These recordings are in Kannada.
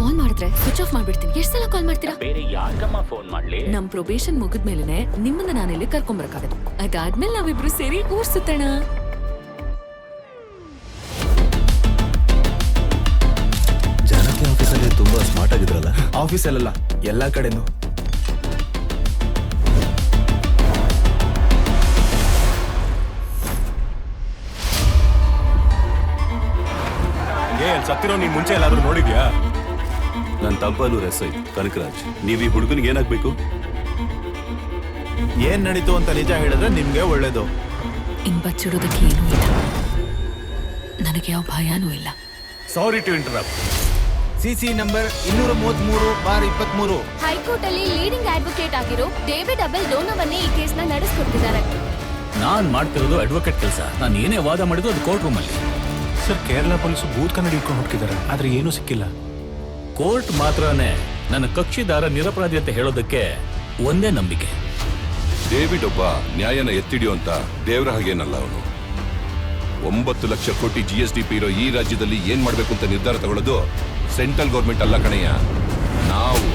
ಕಾಲ್ ಮಾಡಿದ್ರೆ ಸ್ವಿಚ್ ಆಫ್ ಮಾಡ್ಬಿಡ್ತೀನಿ. ಎಷ್ಟು ಸಲ ಕಾಲ್ ಮಾಡ್ತೀರಾ? ಬೇರೆ ಯಾಕಮ್ಮ ಫೋನ್ ಮಾಡ್ಲಿ? ನಮ್ ಪ್ರೊಬೇಷನ್ ಮುಗಿದ್ಮೇಲೆ ನಿಮ್ಮನ್ನ ನಾನಿಲ್ಲಿ ಕರ್ಕೊಂಬರಕ್ಕಾಗದು. ಅದಾದ್ಮೇಲೆ ನಾವಿಬ್ರು ಸೇರಿ ಊರ್ ಸುತ್ತಣ. ಜಾನಕಿ ಆಫೀಸಲ್ಲಿ ತುಂಬಾ ಸ್ಮಾರ್ಟ್ ಆಗಿದ್ರಲ್ಲ? ಆಫೀಸಲ್ಲ, ಎಲ್ಲಾ ಕಡೆನೂ. ಸತ್ತಿರೋ ನೀನ್ ಮುಂಚೆ ಎಲ್ಲಾದ್ರೂ ನೋಡಿದ್ಯಾ? ನನ್ನ ತಬ್ಬನೂರ್ ಎಸ್ ಐ ಕನಕರಾಜ್. ನೀವ್ ಈ ಹುಡುಗನಿಗೆ ಏನಾಗ್ಬೇಕು? ಏನ್ ನಡೀತು ಅಂತ ನಿಜ ಹೇಳಿದ್ರೆ ನಿಮ್ಗೆ ಒಳ್ಳೇದು. ಇನ್ ಬಚ್ಚಿಡೋದಕ್ಕೆ ಏನೂ ಇಲ್ಲ, ನನಗೆ ಯಾವ ಭಯನೂ ಇಲ್ಲ. Sorry to interrupt. CC number 233/23. High court ಅಲ್ಲಿ ಲೀಡಿಂಗ್ ಅಡ್ವೊಕೇಟ್ ಆಗಿರೋ ಡೇವಿಡ್ ಅಬೆಲ್ ಡೋನೋವನ್ನೇ ಈ ಕೇಸ್ನ ನಡೆಸ್ಕೊಡ್ತಿದ್ದಾರೆ. ನಾನ್ ಮಾಡ್ತಿರೋದು ಅಡ್ವೊಕೇಟ್ ಕೆಲಸ. ನಾನು ಏನೇ ವಾದ ಮಾಡಿದ್ರು ಅದು ಕೋರ್ಟ್ ರೂಮ್ ಅಲ್ಲಿ. ಸರ್, ಕೇರಳ ಪೊಲೀಸು ಬೂತ್ ಕನ್ನಡಿ ಇಟ್ಕೊಂಡು ಹೋಗ್ತಿದ್ದಾರೆ, ಆದ್ರೆ ಏನೂ ಸಿಕ್ಕಿಲ್ಲ. ಕೋರ್ಟ್ ಮಾತ್ರನೇ ನನ್ನ ಕಕ್ಷಿದಾರ ನಿರಪರಾಧಿ ಅಂತ ಹೇಳೋದಕ್ಕೆ ಒಂದೇ ನಂಬಿಕೆ. ಡೇವಿಡ್ ಒಬ್ಬ ನ್ಯಾಯನ ಎತ್ತಿಡಿಯುವಂತ ದೇವರ ಹಾಗೇನಲ್ಲ ಅವನು. 9 ಲಕ್ಷ ಕೋಟಿ GSDP ಇರೋ ಈ ರಾಜ್ಯದಲ್ಲಿ ಏನ್ ಮಾಡ್ಬೇಕು ಅಂತ ನಿರ್ಧಾರ ತಗೊಳ್ಳೋದು ಸೆಂಟ್ರಲ್ ಗೌರ್ಮೆಂಟ್ ಅಲ್ಲ ಕಣಯ್ಯ, ನಾವು.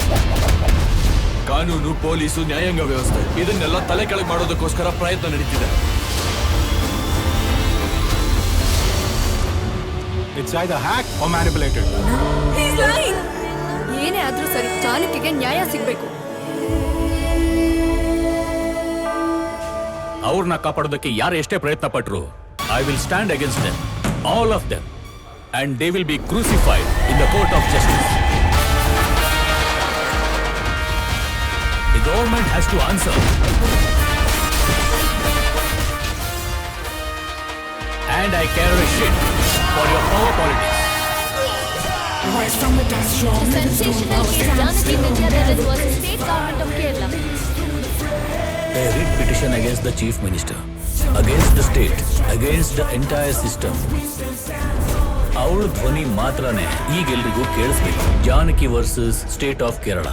ಕಾನೂನು, ಪೊಲೀಸು, ನ್ಯಾಯಾಂಗ ವ್ಯವಸ್ಥೆ ಇದನ್ನೆಲ್ಲ ತಲೆ ಕೆಳಗೆ ಮಾಡೋದಕ್ಕೋಸ್ಕರ ಪ್ರಯತ್ನ ನಡೀತಿದೆ. It's either hack or manipulated. ಏನೇ ಆದ್ರೂ ಸರಿ, ಜಾನಕಿಗೆ ನ್ಯಾಯ ಸಿಗ್ಬೇಕು. ಅವ್ರನ್ನ ಕಾಪಾಡೋದಕ್ಕೆ ಯಾರು ಎಷ್ಟೇ ಪ್ರಯತ್ನ ಪಟ್ರು, I will stand against them, all of them, and they will be crucified in the court of justice. The government has to answer, and I care a shit for your power politics. Sensational case Janaki Vidyadharan versus State Government of Kerala. A writ petition against the Chief Minister, against the state, against the entire system. ಅವಳ ಧ್ವನಿ ಮಾತ್ರನೇ ಈಗೆಲ್ರಿಗೂ ಕೇಳಿಸ್ಬೇಕು. Janaki versus state of Kerala.